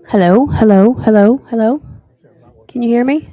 Hello, hello, hello, hello. Can you hear me?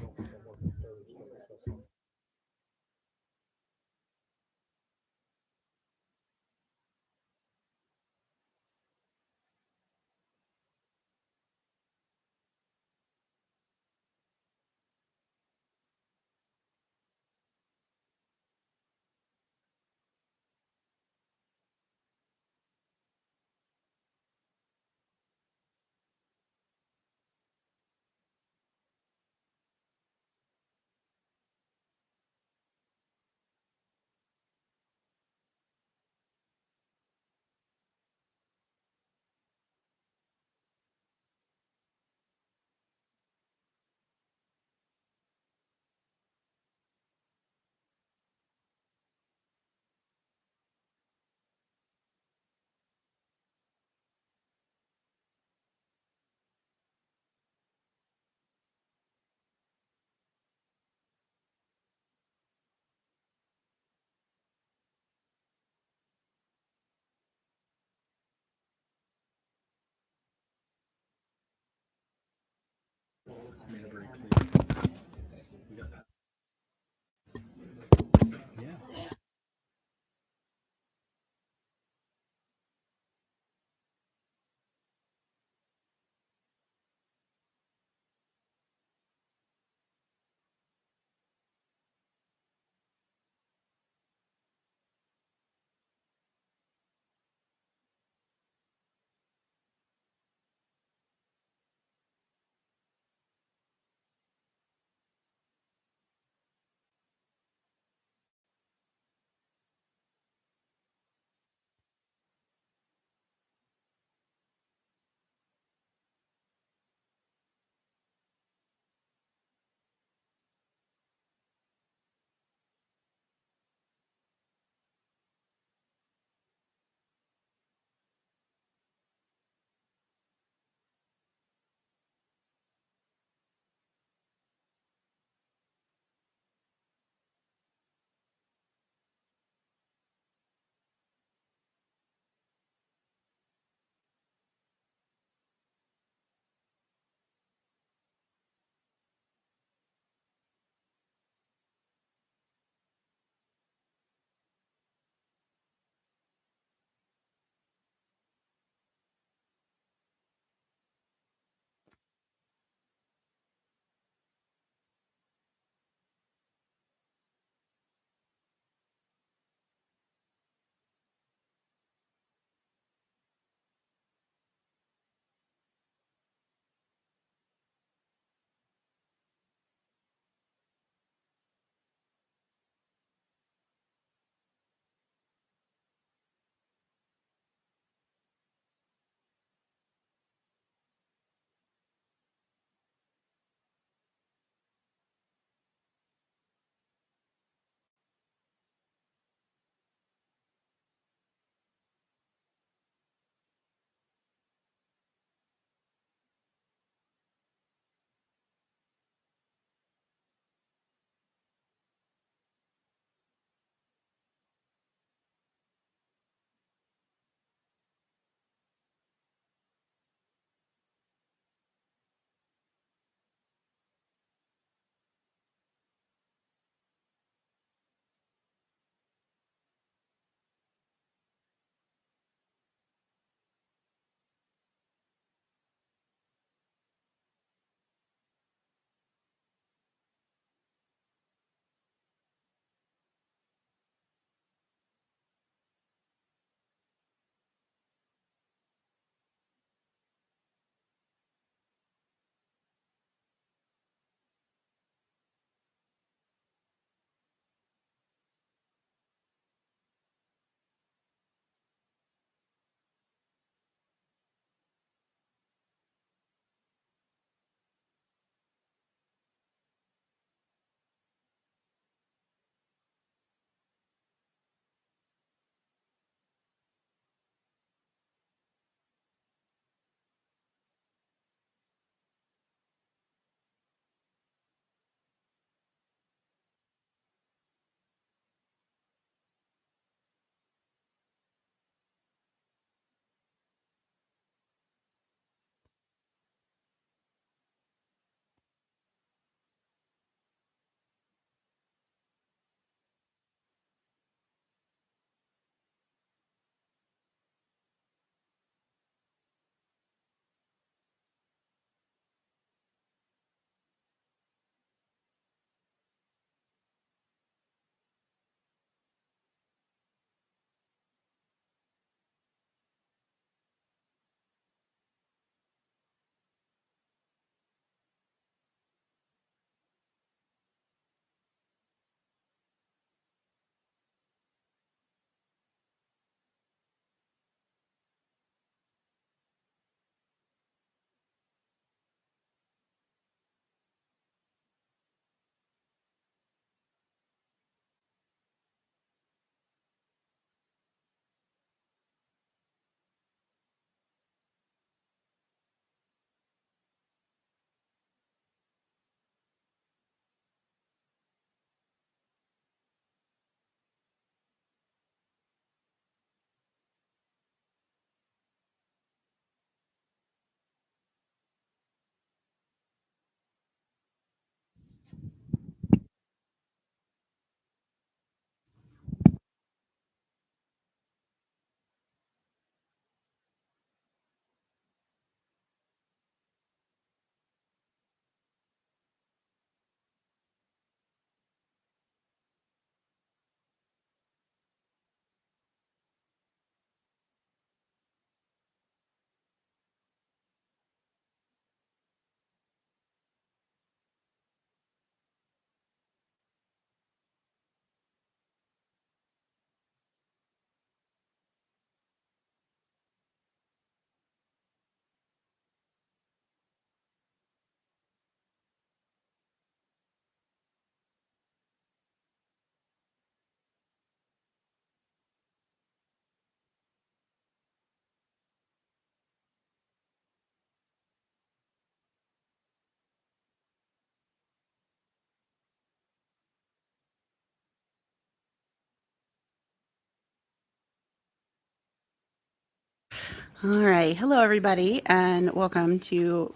All right. Hello, everybody, and welcome to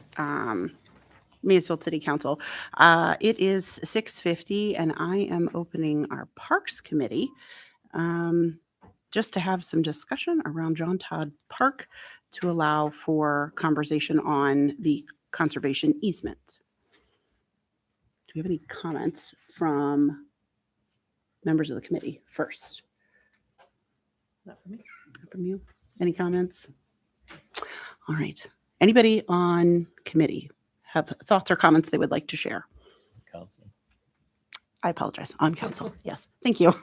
Maysville City Council. It is 6:50, and I am opening our Parks Committee just to have some discussion around John Todd Park to allow for conversation on the conservation easement. Do we have any comments from members of the committee first? Not from me. Not from you. Any comments? All right. Anybody on committee have thoughts or comments they would like to share? Council. I apologize. On council. Yes. Thank you.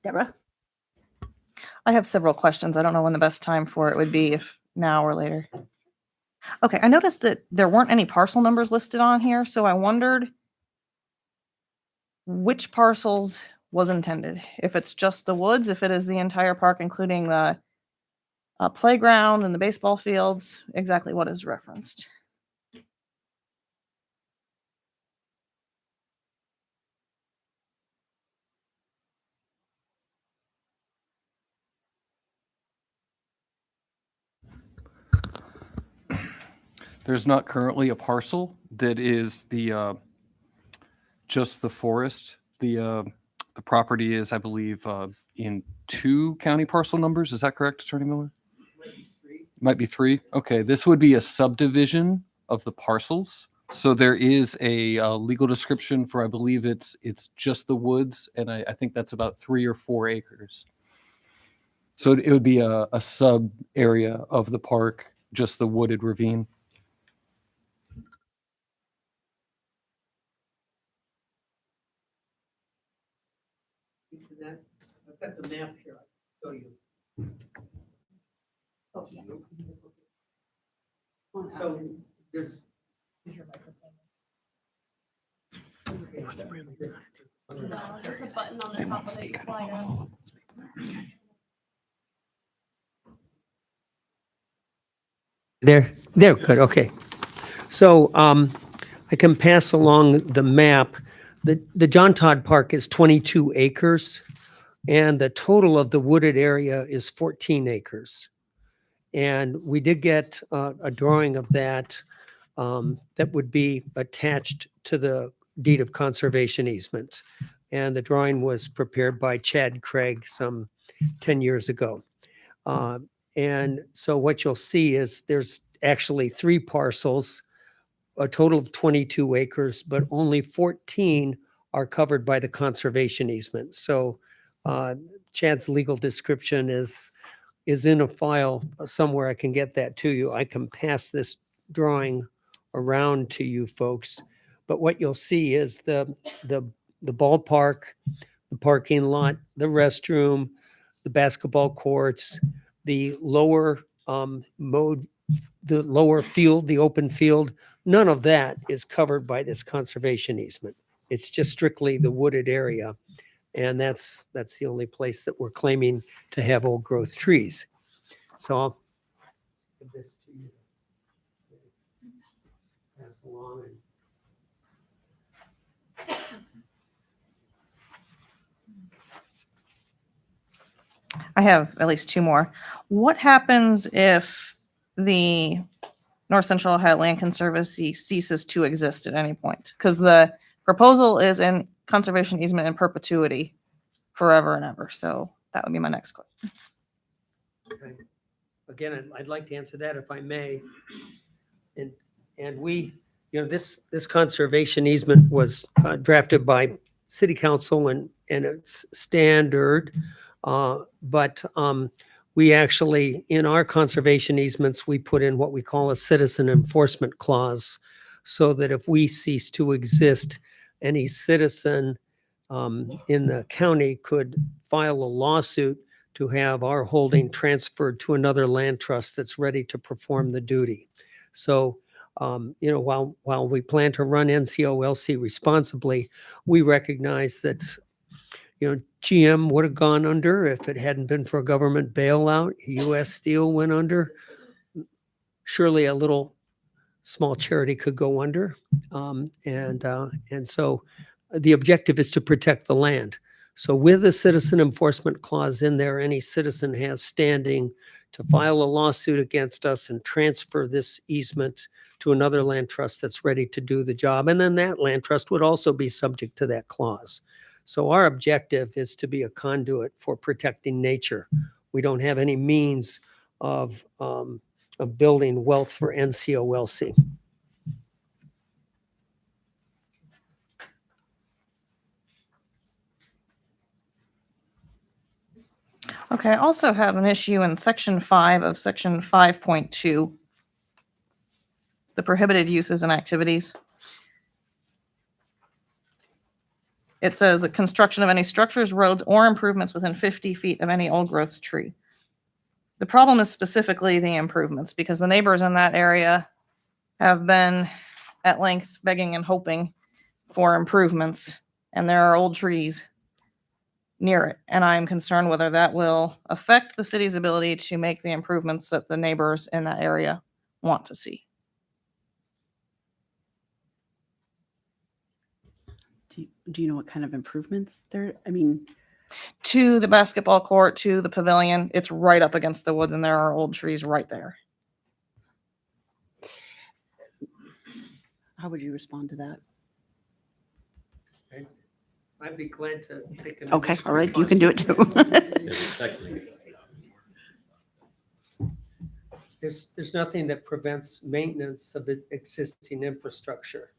Deborah? I have several questions. I don't know when the best time for it would be, if now or later. Okay, I noticed that there weren't any parcel numbers listed on here, so I wondered which parcels was intended. If it's just the woods, if it is the entire park, including the playground and the baseball fields, exactly what is referenced. There's not currently a parcel that is the just the forest. The property is, I believe, in 2 county parcel numbers. Is that correct, Attorney Miller? Might be 3. Okay, this would be a subdivision of the parcels. So there is a legal description for, I believe it's just the woods, and I think that's about 3 or 4 acres. So it would be a sub area of the park, just the wooded ravine. I've got the map here. I'll show you. So there's. They're good. Okay. So I can pass along the map. The John Todd Park is 22 acres, and the total of the wooded area is 14 acres. And we did get a drawing of that that would be attached to the deed of conservation easement. And the drawing was prepared by Chad Craig some 10 years ago. And so what you'll see is there's actually 3 parcels, a total of 22 acres, but only 14 are covered by the conservation easement. So Chad's legal description is in a file somewhere. I can get that to you. I can pass this drawing around to you folks. But what you'll see is the ballpark, the parking lot, the restroom, the basketball courts, the lower the lower field, the open field, none of that is covered by this conservation easement. It's just strictly the wooded area. And that's the only place that we're claiming to have old growth trees. So I'll give this to you. Pass along. I have at least 2 more. What happens if the North Central Ohio Land Conservancy ceases to exist at any point? Because the proposal is in conservation easement in perpetuity forever and ever. So that would be my next question. Okay. Again, I'd like to answer that if I may. And we, this conservation easement was drafted by City Council and it's standard. But we actually, in our conservation easements, we put in what we call a citizen enforcement clause, so that if we cease to exist, any citizen in the county could file a lawsuit to have our holding transferred to another land trust that's ready to perform the duty. So, while we plan to run NCOLC responsibly, we recognize that GM would have gone under if it hadn't been for a government bailout. U.S. Steel went under. Surely a little small charity could go under. And so the objective is to protect the land. So with the citizen enforcement clause in there, any citizen has standing to file a lawsuit against us and transfer this easement to another land trust that's ready to do the job. And then that land trust would also be subject to that clause. So our objective is to be a conduit for protecting nature. We don't have any means of building wealth for NCOLC. Okay, I also have an issue in section 5 of section 5.2. The prohibited uses and activities. It says the construction of any structures, roads, or improvements within 50 feet of any old growth tree. The problem is specifically the improvements, because the neighbors in that area have been at length begging and hoping for improvements, and there are old trees near it. And I'm concerned whether that will affect the city's ability to make the improvements that the neighbors in that area want to see. Do you know what kind of improvements there? I mean, To the basketball court, to the pavilion, it's right up against the woods, and there are old trees right there. how would you respond to that? I'd be glad to take an Okay, initial all right, you can do it too. There's nothing that prevents maintenance of the existing infrastructure.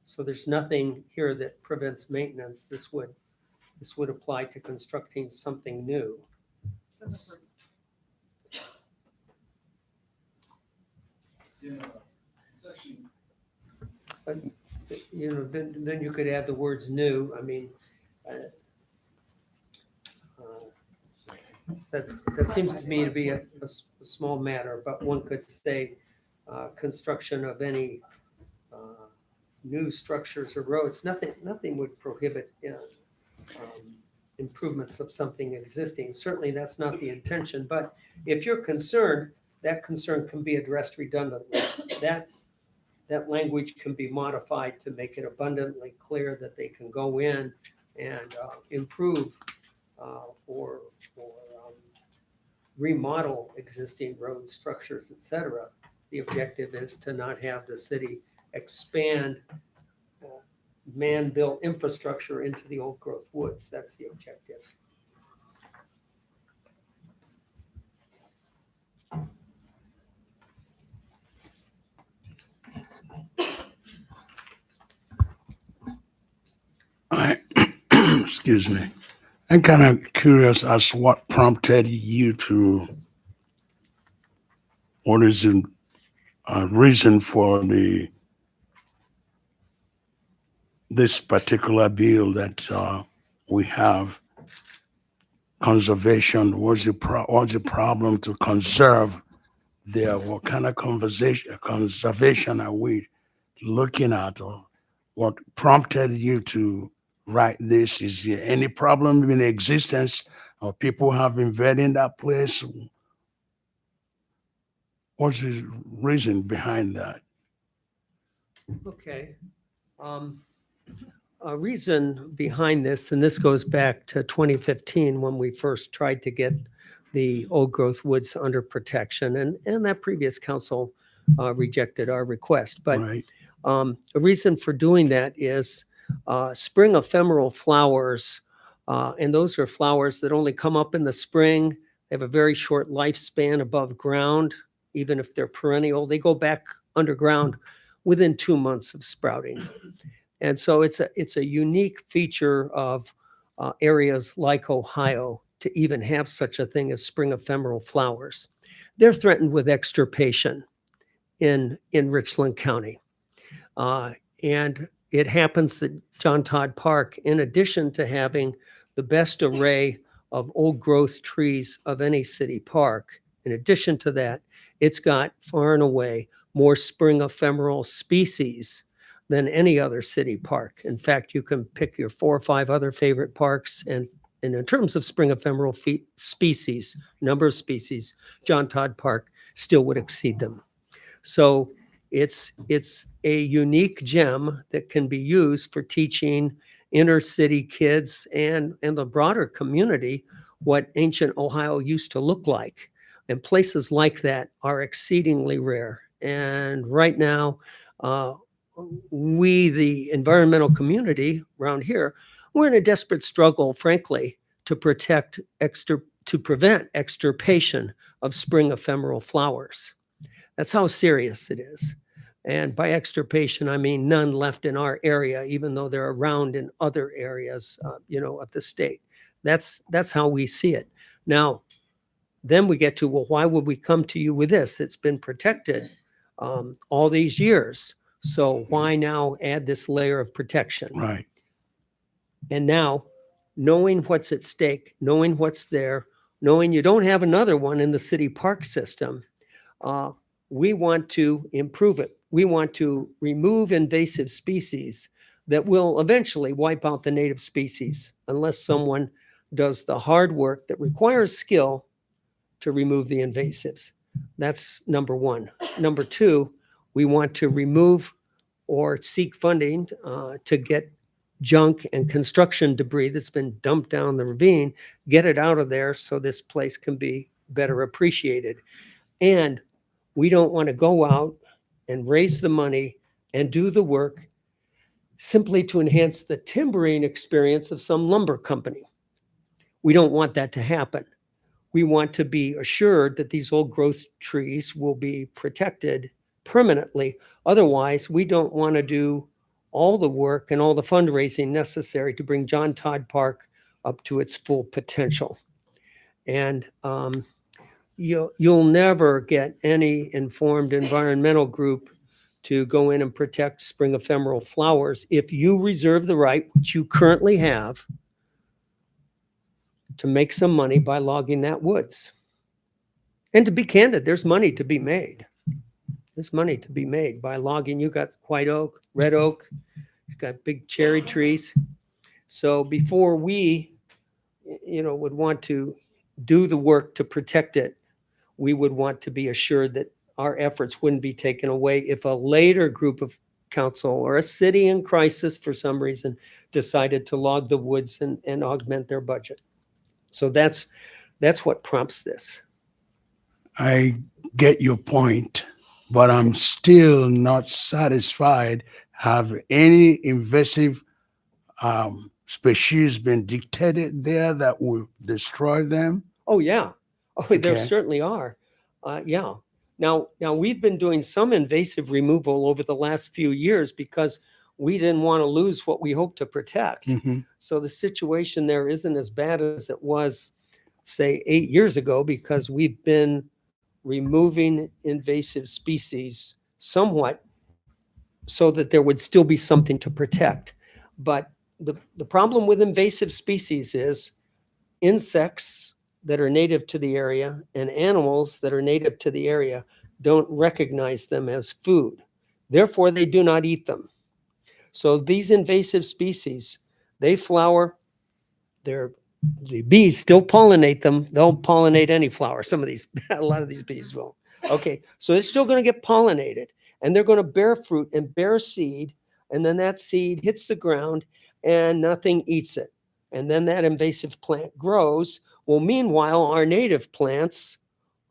So there's nothing here that prevents maintenance. This would apply to constructing something new. But, then you could add the words new. I mean, that seems to me to be a small matter, but one could say construction of any new structures or roads. Nothing would prohibit improvements of something existing. Certainly, that's not the intention. But if you're concerned, that concern can be addressed redundantly. That language can be modified to make it abundantly clear that they can go in and improve or remodel existing road structures, et cetera. The objective is to not have the city expand man-built infrastructure into the old growth woods. That's the objective. Excuse me. I'm kind of curious as what prompted you to, what is the reason for this particular bill that we have, conservation? What's the problem to conserve there? What kind of conservation are we looking at? Or what prompted you to write this? Is there any problem in existence, or people have invaded that place? What's the reason behind that? Okay. A reason behind this, and this goes back to 2015 when we first tried to get the old growth woods under protection, and that previous council rejected our request. But Right. a reason for doing that is spring ephemeral flowers, and those are flowers that only come up in the spring. They have a very short lifespan above ground. Even if they're perennial, they go back underground within 2 months of sprouting. And so it's a unique feature of areas like Ohio to even have such a thing as spring ephemeral flowers. They're threatened with extirpation in Richland County. And it happens that John Todd Park, in addition to having the best array of old growth trees of any city park, in addition to that, it's got far and away more spring ephemeral species than any other city park. In fact, you can pick your 4 or 5 other favorite parks, and in terms of spring ephemeral species, number of species, John Todd Park still would exceed them. So it's a unique gem that can be used for teaching inner city kids and the broader community what ancient Ohio used to look like. And places like that are exceedingly rare. And right now, we, the environmental community around here, we're in a desperate struggle, frankly, to prevent extirpation of spring ephemeral flowers. That's how serious it is. And by extirpation, I mean none left in our area, even though they're around in other areas, of the state. That's how we see it. Now, then we get to, well, why would we come to you with this? It's been protected all these years. So why now add this layer of protection? Right. And now, knowing what's at stake, knowing what's there, knowing you don't have another one in the city park system, we want to improve it. We want to remove invasive species that will eventually wipe out the native species unless someone does the hard work that requires skill to remove the invasives. That's number one. Number two, we want to remove or seek funding to get junk and construction debris that's been dumped down the ravine, get it out of there so this place can be better appreciated. And we don't want to go out and raise the money and do the work simply to enhance the timbering experience of some lumber company. We don't want that to happen. We want to be assured that these old growth trees will be protected permanently. Otherwise, we don't want to do all the work and all the fundraising necessary to bring John Todd Park up to its full potential. And you'll never get any informed environmental group to go in and protect spring ephemeral flowers if you reserve the right, which you currently have, to make some money by logging that woods. And to be candid, there's money to be made. There's money to be made by logging. You got white oak, red oak, you've got big cherry trees. So before we, would want to do the work to protect it, we would want to be assured that our efforts wouldn't be taken away if a later group of council or a city in crisis for some reason decided to log the woods and augment their budget. So that's what prompts this. I get your point, but I'm still not satisfied. Have any invasive species been dictated there that will destroy them? Oh, yeah. Oh, there Okay. certainly are. Yeah. Now we've been doing some invasive removal over the last few years because we didn't want to lose what we hope to protect. Mhm. So the situation there isn't as bad as it was, say, 8 years ago, because we've been removing invasive species somewhat so that there would still be something to protect. But the problem with invasive species is insects that are native to the area and animals that are native to the area don't recognize them as food. Therefore, they do not eat them. So these invasive species, they flower, the bees still pollinate them. They'll pollinate any flower. A lot of these bees will. Okay, so they're still going to get pollinated, and they're going to bear fruit and bear seed, and then that seed hits the ground and nothing eats it. And then that invasive plant grows. Well, meanwhile, our native plants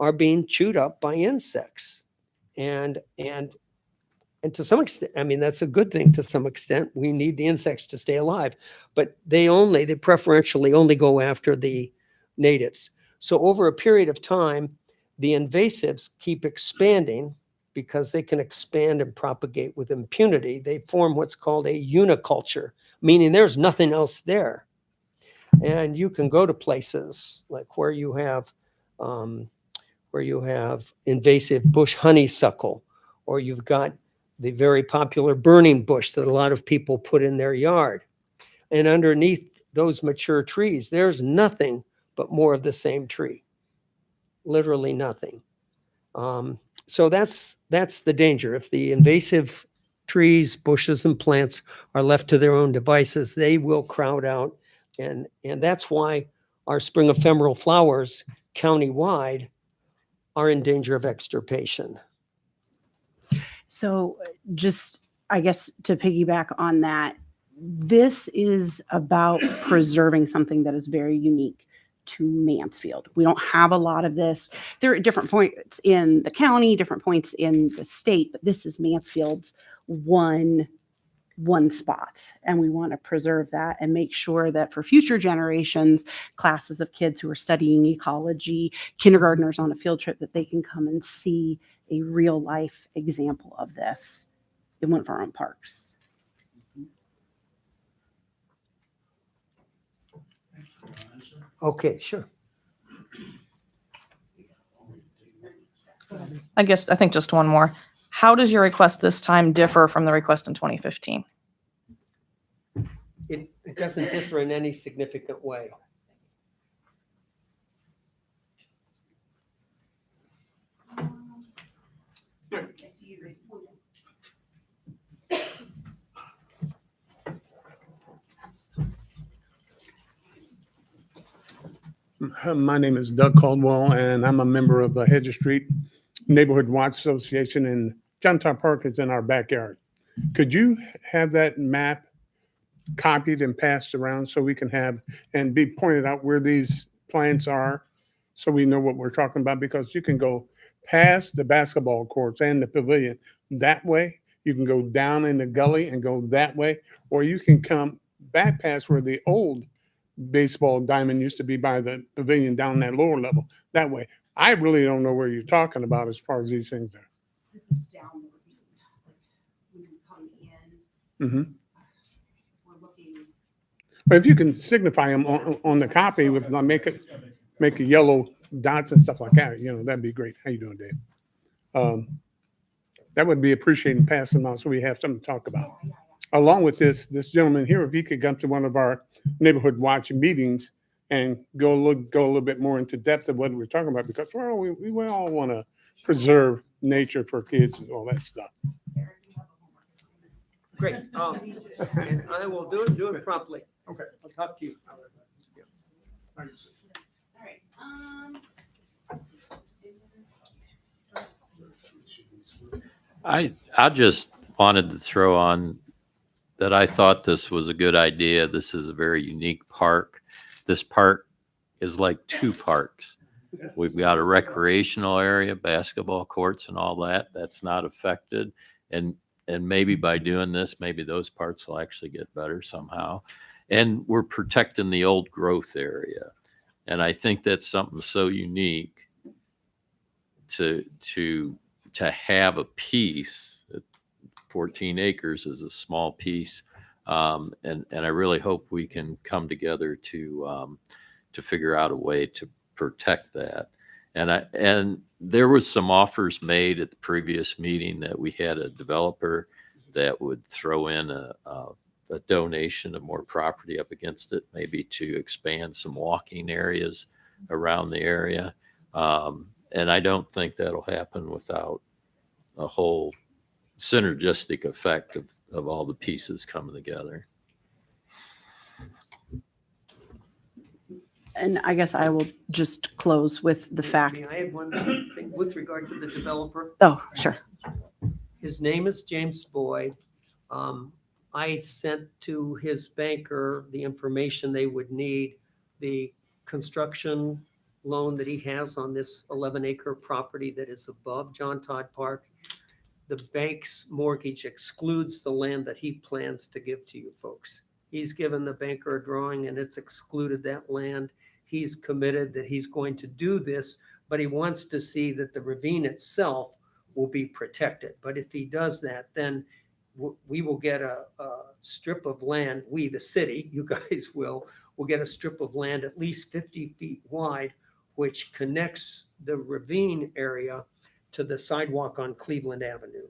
are being chewed up by insects. And to some extent, I mean, that's a good thing to some extent. We need the insects to stay alive, but they preferentially only go after the natives. So over a period of time, the invasives keep expanding because they can expand and propagate with impunity. They form what's called a uniculture, meaning there's nothing else there. And you can go to places like where you have invasive bush honeysuckle, or you've got the very popular burning bush that a lot of people put in their yard. And underneath those mature trees, there's nothing but more of the same tree. Literally nothing. So that's the danger. If the invasive trees, bushes, and plants are left to their own devices, they will crowd out. And that's why our spring ephemeral flowers countywide are in danger of extirpation. So just, I guess, to piggyback on that, this is about preserving something that is very unique to Mansfield. We don't have a lot of this. There are different points in the county, different points in the state, but this is Mansfield's one spot. And we want to preserve that and make sure that for future generations, classes of kids who are studying ecology, kindergartners on a field trip, that they can come and see a real life example of this in one of our own parks. Okay, sure. I think just one more. How does your request this time differ from the request in 2015? It doesn't differ in any significant way. My name is Doug Caldwell, and I'm a member of the Hedges Street Neighborhood Watch Association, and John Todd Park is in our backyard. Could you have that map copied and passed around so we can have and be pointed out where these plants are so we know what we're talking about? Because you can go past the basketball courts and the pavilion that way. You can go down in the gully and go that way, or you can come back past where the old baseball diamond used to be by the pavilion down that lower level that way. I really don't know where you're talking about as far as these things are. This is down the ravine. Like when you come in, Mm-hmm. we're looking. But if you can signify them on the copy with like make a yellow dots and stuff like that, that'd be great. How you doing, Dave? That would be appreciated. Pass them out so we have something to talk about. Along with this gentleman here, if he could come to one of our neighborhood watch meetings and go a little bit more into depth of what we're talking about, because we all want to preserve nature for kids and all that stuff. Great. And I will do it promptly. Okay. I'll talk to you. All right. I just wanted to throw on that I thought this was a good idea. This is a very unique park. This park is like two parks. We've got a recreational area, basketball courts and all that. That's not affected. And maybe by doing this, maybe those parts will actually get better somehow. And we're protecting the old growth area. And I think that's something so unique to have a piece. 14 acres is a small piece. And I really hope we can come together to figure out a way to protect that. And there was some offers made at the previous meeting that we had a developer that would throw in a donation of more property up against it, maybe to expand some walking areas around the area. And I don't think that'll happen without a whole synergistic effect of all the pieces coming together. And I guess I will just close with the fact. May I add one thing with regard to the developer? Oh, sure. His name is James Boyd. I sent to his banker the information they would need, the construction loan that he has on this 11-acre property that is above John Todd Park. The bank's mortgage excludes the land that he plans to give to you folks. He's given the banker a drawing and it's excluded that land. He's committed that he's going to do this, but he wants to see that the ravine itself will be protected. But if he does that, then we will get a strip of land. We, the city, you guys will get a strip of land at least 50 feet wide, which connects the ravine area to the sidewalk on Cleveland Avenue.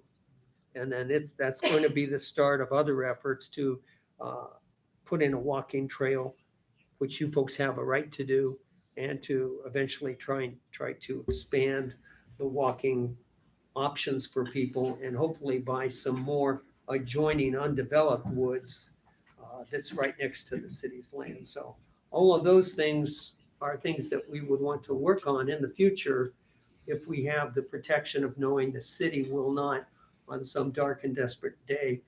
And then that's going to be the start of other efforts to put in a walking trail, which you folks have a right to do, and to eventually try to expand the walking options for people, and hopefully buy some more adjoining undeveloped woods that's right next to the city's land. So all of those things are things that we would want to work on in the future if we have the protection of knowing the city will not, on some dark and desperate day,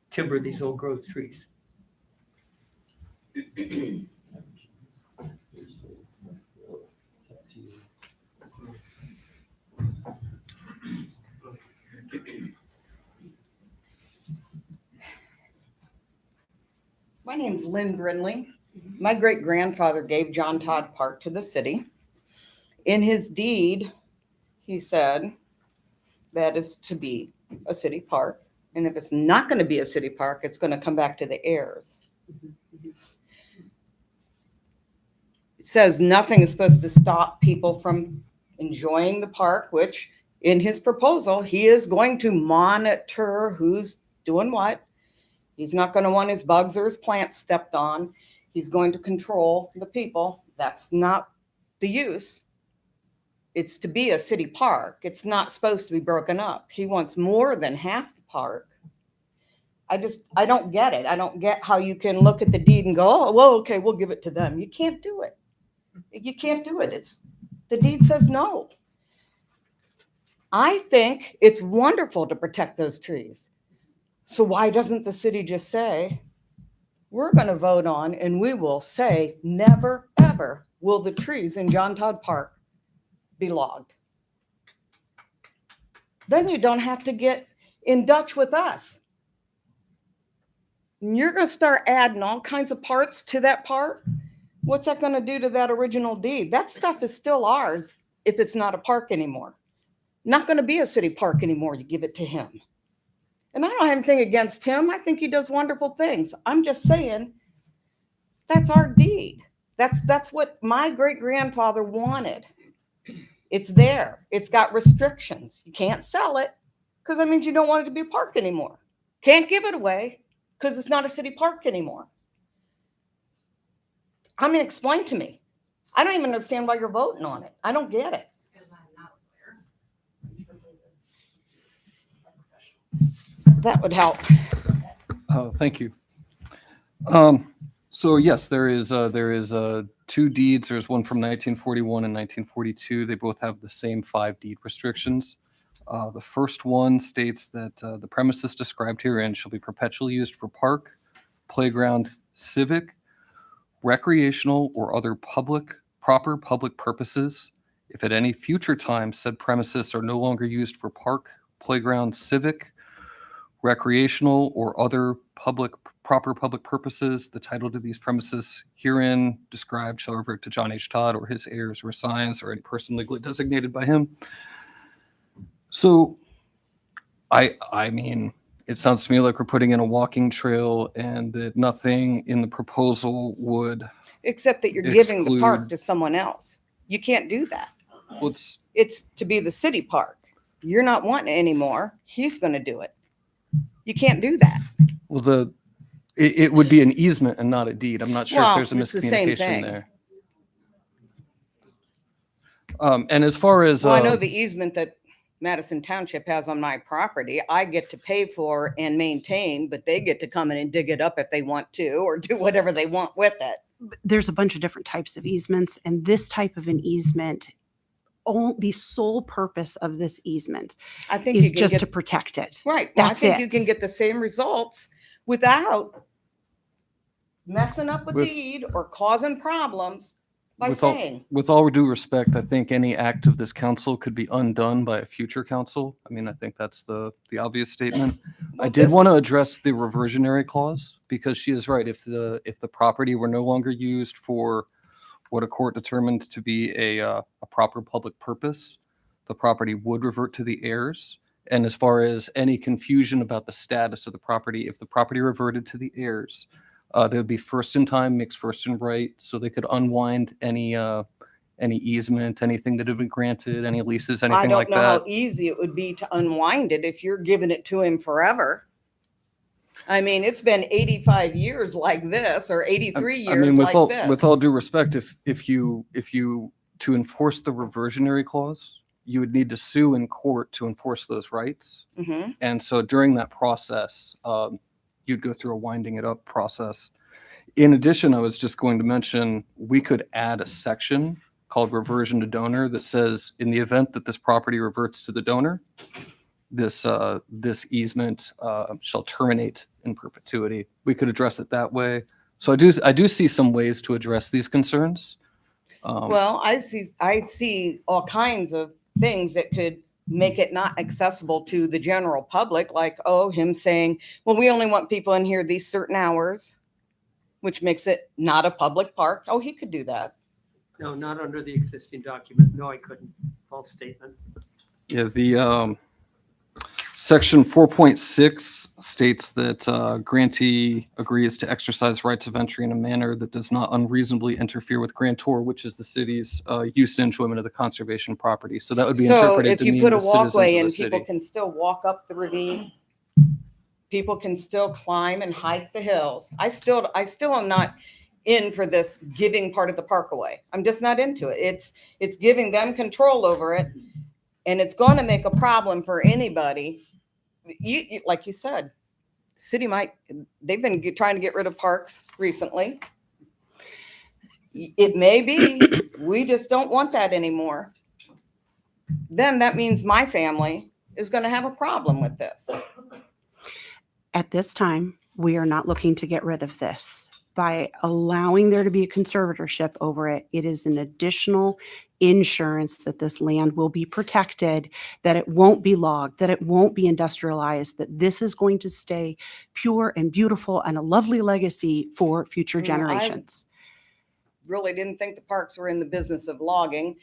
timber these old growth trees. My name's Lynn Brindley. My great grandfather gave John Todd Park to the city. In his deed, he said that is to be a city park. And if it's not going to be a city park, it's going to come back to the heirs. It says nothing is supposed to stop people from enjoying the park, which in his proposal, he is going to monitor who's doing what. He's not going to want his bugs or his plants stepped on. He's going to control the people. That's not the use. It's to be a city park. It's not supposed to be broken up. He wants more than half the park. I don't get it. I don't get how you can look at the deed and go, oh, well, okay, we'll give it to them. You can't do it. You can't do it. The deed says no. I think it's wonderful to protect those trees. So why doesn't the city just say, we're going to vote on, and we will say, never, ever will the trees in John Todd Park be logged. Then you don't have to get in Dutch with us. And you're going to start adding all kinds of parts to that park. What's that going to do to that original deed? That stuff is still ours if it's not a park anymore. Not going to be a city park anymore. You give it to him. And I don't have anything against him. I think he does wonderful things. I'm just saying that's our deed. That's what my great grandfather wanted. It's there. It's got restrictions. You can't sell it because that means you don't want it to be a park anymore. Can't give it away because it's not a city park anymore. I mean, explain to me. I don't even understand why you're voting on it. I don't get it. Because I'm not aware. That would help. Thank you. So yes, there is two deeds. There's one from 1941 and 1942. They both have the same 5 deed restrictions. The first one states that the premises described herein shall be perpetually used for park, playground, civic, recreational, or other proper public purposes. If at any future time said premises are no longer used for park, playground, civic, recreational, or other proper public purposes, the title to these premises herein described shall revert to John H. Todd or his heirs or assigns or any person legally designated by him. So, I mean, it sounds to me like we're putting in a walking trail and that nothing in the proposal would. Except that you're giving the park Exclude- to someone else. You can't do that. Well, It's to be the city park. You're not wanting it anymore. He's going to do it. You can't do that. well, it would be an easement and not a deed. I'm not sure Well, if there's a it's the same miscommunication thing. there. And as far as Well, I know the easement that Madison Township has on my property, I get to pay for and maintain, but they get to come in and dig it up if they want to, or do whatever they want with it. There's a bunch of different types of easements, and this type of an easement, the sole purpose of this easement I think is you can just get, to protect it. right. Well, That's I think you it. can get the same results without messing up with With- deed or causing problems by With all- saying. With all due respect, I think any act of this council could be undone by a future council. I mean, I think that's the obvious statement. I Well, did this- want to address the reversionary clause because she is right. If the property were no longer used for what a court determined to be a proper public purpose, the property would revert to the heirs. And as far as any confusion about the status of the property, if the property reverted to the heirs, there would be first in time, mixed first in right, so they could unwind any easement, anything that had been granted, any leases, I anything don't like know that. how easy it would be to unwind it if you're giving it to him forever. I mean, it's been 85 years like this, or 83 I years mean, like this. with all due respect, if you to enforce the reversionary clause, you would need to sue in court to enforce those rights. Mhm. And so during that process, you'd go through a winding it up process. In addition, I was just going to mention, we could add a section called reversion to donor that says, in the event that this property reverts to the donor, this easement shall terminate in perpetuity. We could address it that way. So I do see some ways to address these concerns. Well, I see all kinds of things that could make it not accessible to the general public, like, oh, him saying, well, we only want people in here these certain hours, which makes it not a public park. Oh, he could do that. No, not under the existing document. No, I couldn't. False statement. Yeah, the section 4.6 states that grantee agrees to exercise rights of entry in a manner that does not unreasonably interfere with grantor, which is the city's use and enjoyment of the conservation property. So that would be So interpreted if to you mean put the a citizens walkway of the in, people city. can still walk up the ravine. People can still climb and hike the hills. I still am not in for this giving part of the park away. I'm just not into it. It's giving them control over it, and it's going to make a problem for anybody. You like you said, city they've been trying to get rid of parks recently. It may be we just don't want that anymore. Then that means my family is going to have a problem with this. At this time, we are not looking to get rid of this. By allowing there to be a conservatorship over it, it is an additional insurance that this land will be protected, that it won't be logged, that it won't be industrialized, that this is going to stay pure and beautiful and a lovely legacy for future Well, generations. Really didn't think the parks were in the business of logging,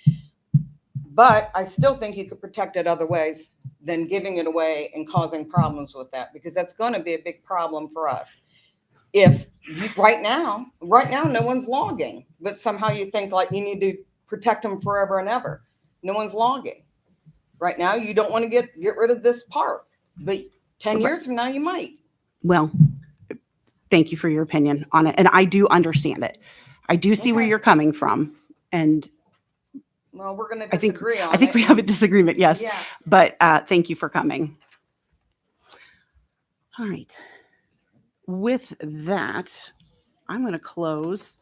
but I still think you could protect it other ways than giving it away and causing problems with that, because that's going to be a big problem for us. If right now, no one's logging, but somehow you think like you need to protect them forever and ever. No one's logging. Right now, you don't want to get rid of this park, but 10 years from now, you might. Well, thank you for your opinion on it. And I do understand it. I do see where Okay. you're coming from. And Well, we're going to I think disagree on it. I think we have a disagreement, yes. Yeah. But thank you for coming. All right. With that, I'm going to close.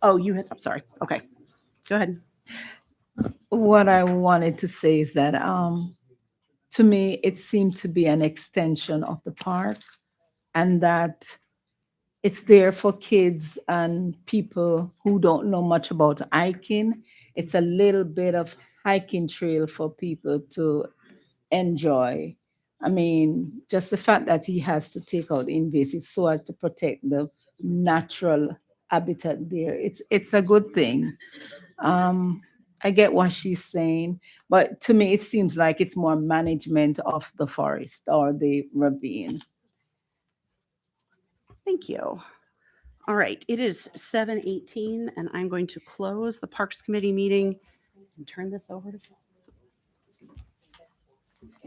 Oh, you had, I'm sorry. Okay. Go ahead. What I wanted to say is that to me, it seemed to be an extension of the park, and that it's there for kids and people who don't know much about hiking. It's a little bit of hiking trail for people to enjoy. I mean, just the fact that he has to take out invasive so as to protect the natural habitat there. It's a good thing. I get what she's saying, but to me, it seems like it's more management of the forest or the ravine. Thank you. All right. It is 7:18, and I'm going to close the Parks Committee meeting and turn this over to.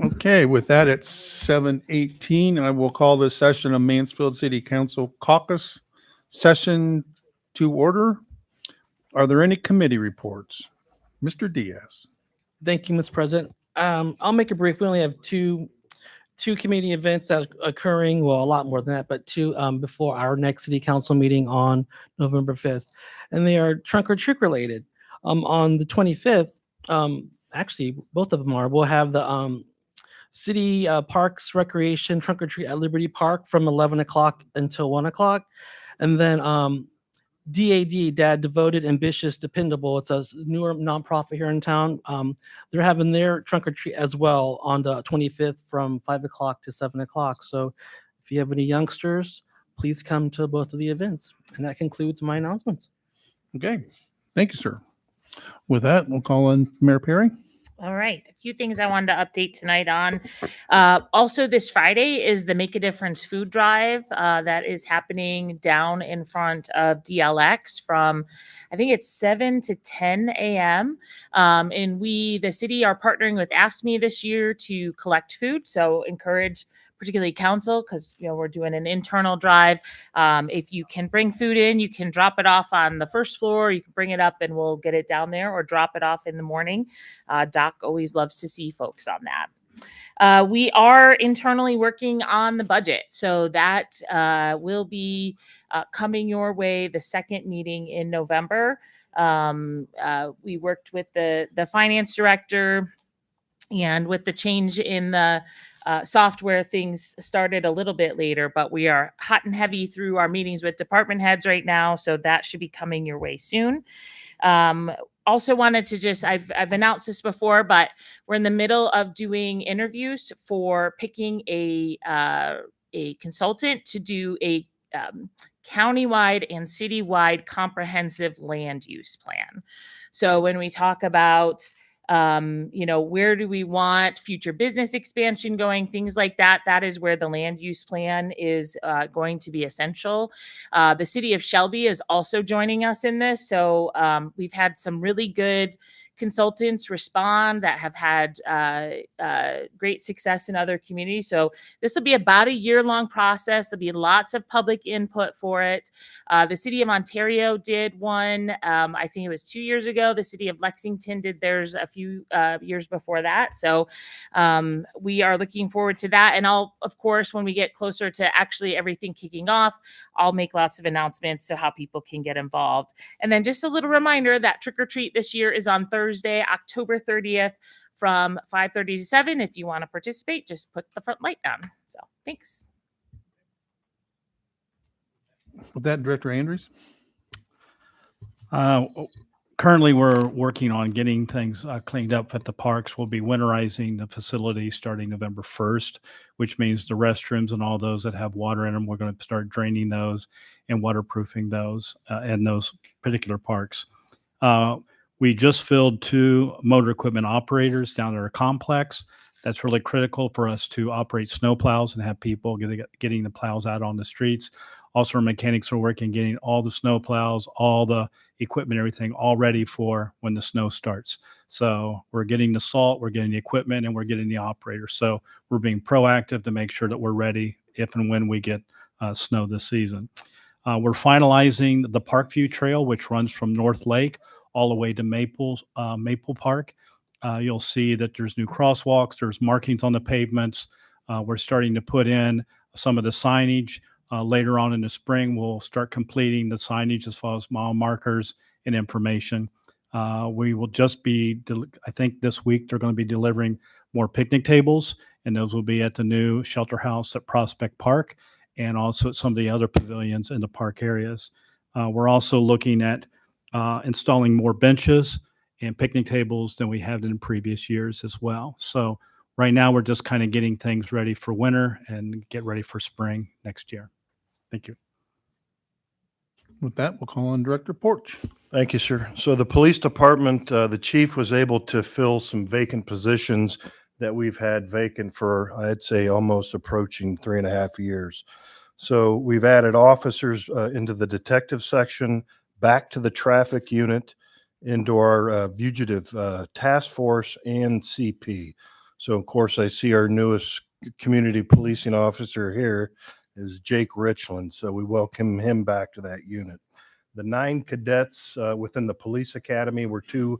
Okay, with that, it's 7:18. I will call this session of Mansfield City Council Caucus session to order. Are there any committee reports? Mr. Diaz. Thank you, Mr. President. I'll make it brief. We only have two community events that are occurring, well, a lot more than that, but two before our next city council meeting on November 5th. And they are trunk or treat related. On the 25th, actually, both of them are, we'll have the City Parks Recreation Trunk or Treat at Liberty Park from 11 o'clock until 1 o'clock. And then DAD, Dad Devoted, Ambitious, Dependable. It's a newer nonprofit here in town. They're having their trunk or treat as well on the 25th from 5 o'clock to 7 o'clock. So if you have any youngsters, please come to both of the events. And that concludes my announcements. Okay, thank you, sir. With that, we'll call on Mayor Perry. All right. A few things I wanted to update tonight on. Also, this Friday is the Make a Difference food drive that is happening down in front of DLX from, I think it's 7 to 10 a.m. And we, the city, are partnering with AFSCME this year to collect food. So encourage particularly council, because we're doing an internal drive. If you can bring food in, you can drop it off on the first floor. You can bring it up and we'll get it down there, or drop it off in the morning. Doc always loves to see folks on that. We are internally working on the budget, so that will be coming your way the second meeting in November. We worked with the finance director And with the change in the software, things started a little bit later, but we are hot and heavy through our meetings with department heads right now. So that should be coming your way soon. Also wanted to just, I've announced this before, but we're in the middle of doing interviews for picking a consultant to do a countywide and citywide comprehensive land use plan. So when we talk about where do we want future business expansion going, things like that, that is where the land use plan is going to be essential. The city of Shelby is also joining us in this. So we've had some really good consultants respond that have had great success in other communities. So this will be about a year-long process. There'll be lots of public input for it. The city of Ontario did one, I think it was 2 years ago. The city of Lexington did theirs a few years before that. So we are looking forward to that. And I'll, of course, when we get closer to actually everything kicking off, I'll make lots of announcements so how people can get involved. And then just a little reminder that Trick or Treat this year is on Thursday, October 30th from 5:30 to 7. If you want to participate, just put the front light down. So thanks. With that, Director Andrews? Currently, we're working on getting things cleaned up at the parks. We'll be winterizing the facility starting November 1st, which means the restrooms and all those that have water in them, we're going to start draining those and waterproofing those in those particular parks. We just filled 2 motor equipment operators down at our complex. That's really critical for us to operate snow plows and have people getting the plows out on the streets. Also, our mechanics are working, getting all the snow plows, all the equipment, everything all ready for when the snow starts. So we're getting the salt, we're getting the equipment, and we're getting the operators. So we're being proactive to make sure that we're ready if and when we get snow this season. We're finalizing the Parkview Trail, which runs from North Lake all the way to Maple Park. You'll see that there's new crosswalks, there's markings on the pavements. We're starting to put in some of the signage. Later on in the spring, we'll start completing the signage as far as mile markers and information. We will just be, I think this week, they're going to be delivering more picnic tables, and those will be at the new shelter house at Prospect Park and also at some of the other pavilions in the park areas. We're also looking at installing more benches and picnic tables than we have in previous years as well. So right now, we're just kind of getting things ready for winter and get ready for spring next year. Thank you. With that, we'll call on Director Porch. Thank you, sir. So the police department, the chief was able to fill some vacant positions that we've had vacant for, I'd say, almost approaching 3.5 years. So we've added officers into the detective section, back to the traffic unit, into our fugitive task force and CP. So of course, I see our newest community policing officer here is Jake Richland. So we welcome him back to that unit. The 9 cadets within the police academy were two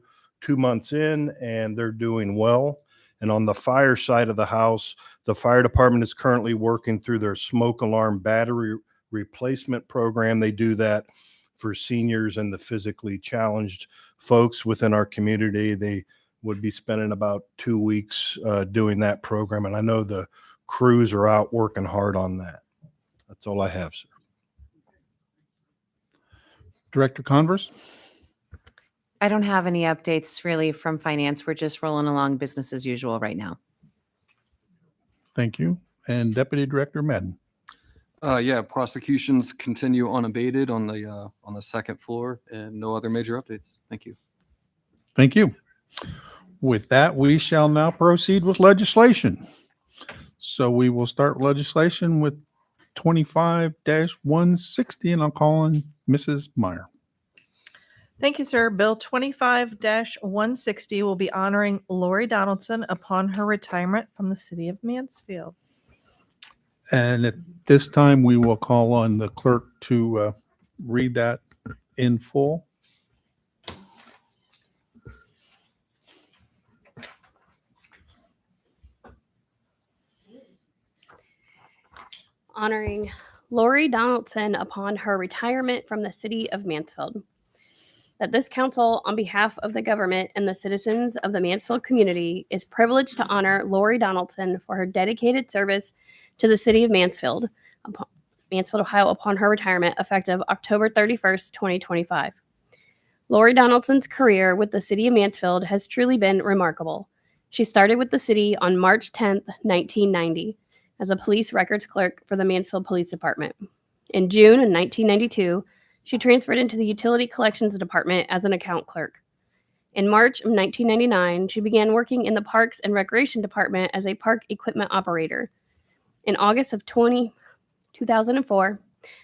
months in, and they're doing well. And on the fire side of the house, the fire department is currently working through their smoke alarm battery replacement program. They do that for seniors and the physically challenged folks within our community. They would be spending about 2 weeks doing that program. And I know the crews are out working hard on that. That's all I have, sir. Director Converse? I don't have any updates really from finance. We're just rolling along business as usual right now. Thank you. And Deputy Director Madden? Yeah, prosecutions continue unabated on the second floor, and no other major updates. Thank you. Thank you. With that, we shall now proceed with legislation. So we will start legislation with 25-160, and I'll call on Mrs. Meyer. Thank you, sir. Bill 25-160 will be honoring Lori Donaldson upon her retirement from the city of Mansfield. And at this time, we will call on the clerk to read that in full. Honoring Lori Donaldson upon her retirement from the city of Mansfield. that this council, on behalf of the government and the citizens of the Mansfield community, is privileged to honor Lori Donaldson for her dedicated service to the city of Mansfield, Ohio, upon her retirement effective October 31st, 2025. Lori Donaldson's career with the city of Mansfield has truly been remarkable. She started with the city on March 10th, 1990, as a police records clerk for the Mansfield Police Department. In June of 1992, she transferred into the Utility Collections Department as an account clerk. In March of 1999, she began working in the Parks and Recreation Department as a park equipment operator. In August of 2004,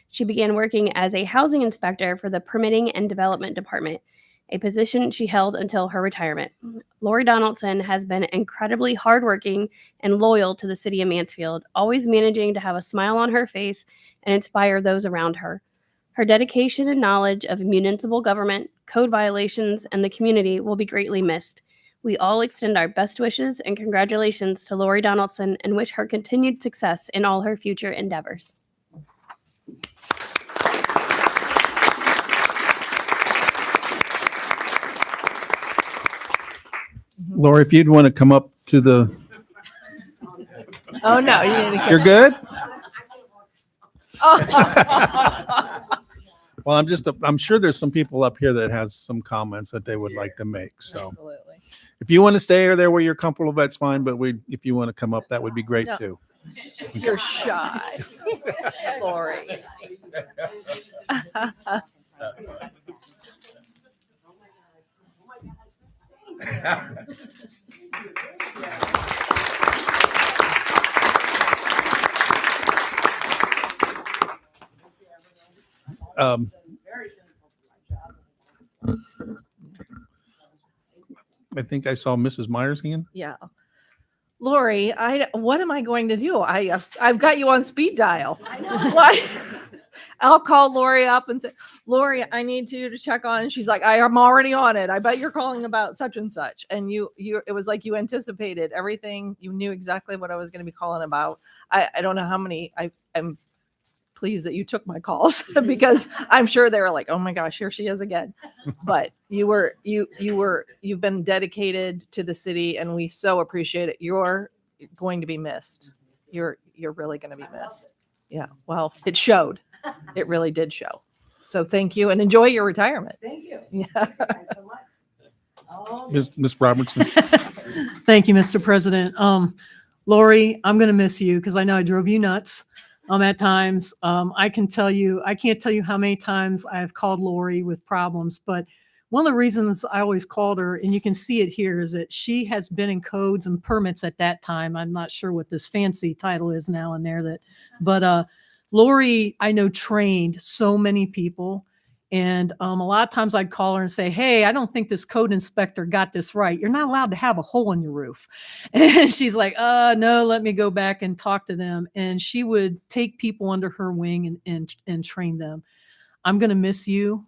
she began working as a housing inspector for the Permitting and Development Department, a position she held until her retirement. Lori Donaldson has been incredibly hardworking and loyal to the city of Mansfield, always managing to have a smile on her face and inspire those around her. Her dedication and knowledge of municipal government, code violations, and the community will be greatly missed. We all extend our best wishes and congratulations to Lori Donaldson and wish her continued success in all her future endeavors. Laura, if you'd want to come up to the, Oh, no. You didn't you're good? Well, I'm sure there's some people up here that has some comments that they would like to make. So Absolutely. if you want to stay or there where you're comfortable, that's fine. But if you want to come up, that would be great No. too. You're shy, Lori. I think I saw Mrs. Myers again. Yeah. Lori, what am I going to do? I've got you on speed dial. I know. I'll call Lori up and say, Lori, I need you to check on. And she's like, I am already on it. I bet you're calling about such and such. And it was like you anticipated everything. You knew exactly what I was going to be calling about. I don't know how many. I'm pleased that you took my calls because I'm sure they were like, oh my gosh, here she is again. But you've been dedicated to the city and we so appreciate it. You're going to be missed. You're really going to be missed. Yeah. Well, it showed. It really did show. So thank you and enjoy your retirement. Thank you. Yeah. Ms. Robertson. Thank you, Mr. President. Lori, I'm going to miss you because I know I drove you nuts at times. I can't tell you how many times I've called Lori with problems, but one of the reasons I always called her, and you can see it here, is that she has been in codes and permits at that time. I'm not sure what this fancy title is now in there, but Lori, I know, trained so many people. And a lot of times I'd call her and say, hey, I don't think this code inspector got this right. You're not allowed to have a hole in your roof. And she's like, no, let me go back and talk to them. And she would take people under her wing and train them. I'm going to miss you.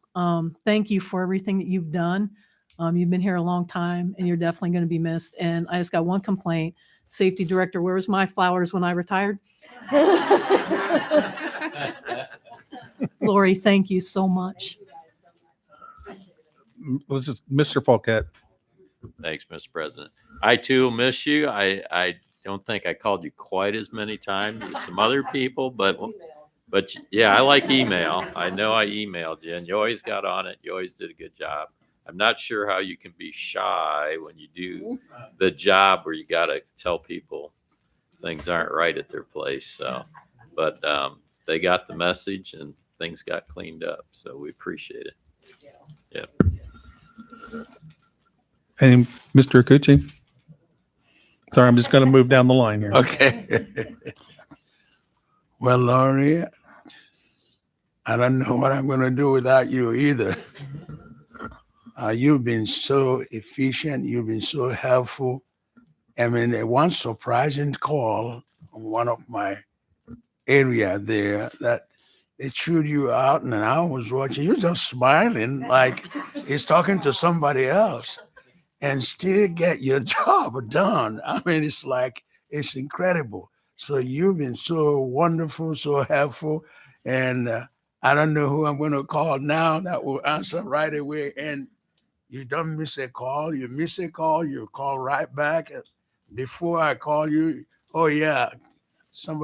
Thank you for everything that you've done. You've been here a long time and you're definitely going to be missed. And I just got one complaint. Safety director, where was my flowers when I retired? Lori, thank you so much. This is Mr. Falquette. Thanks, Mr. President. I too miss you. I don't think I called you quite as many times as some other people, but yeah, I like email. I know I emailed you and you always got on it. You always did a good job. I'm not sure how you can be shy when you do the job where you got to tell people things aren't right at their place. So, but they got the message and things got cleaned up. So we appreciate it. Yeah. And Mr. Akuchi. Sorry, I'm just going to move down the line here. Okay. Well, Laurie, I don't know what I'm going to do without you either. You've been so efficient. You've been so helpful. I mean, one surprising call on one of my area there that they chewed you out, and I was watching. You're just smiling like he's talking to somebody else, and still get your job done. I mean, it's incredible. So you've been so wonderful, so helpful, and I don't know who I'm going to call now that will answer right away. And you don't miss a call. You miss a call, you call right back. Before I call you, oh yeah, somebody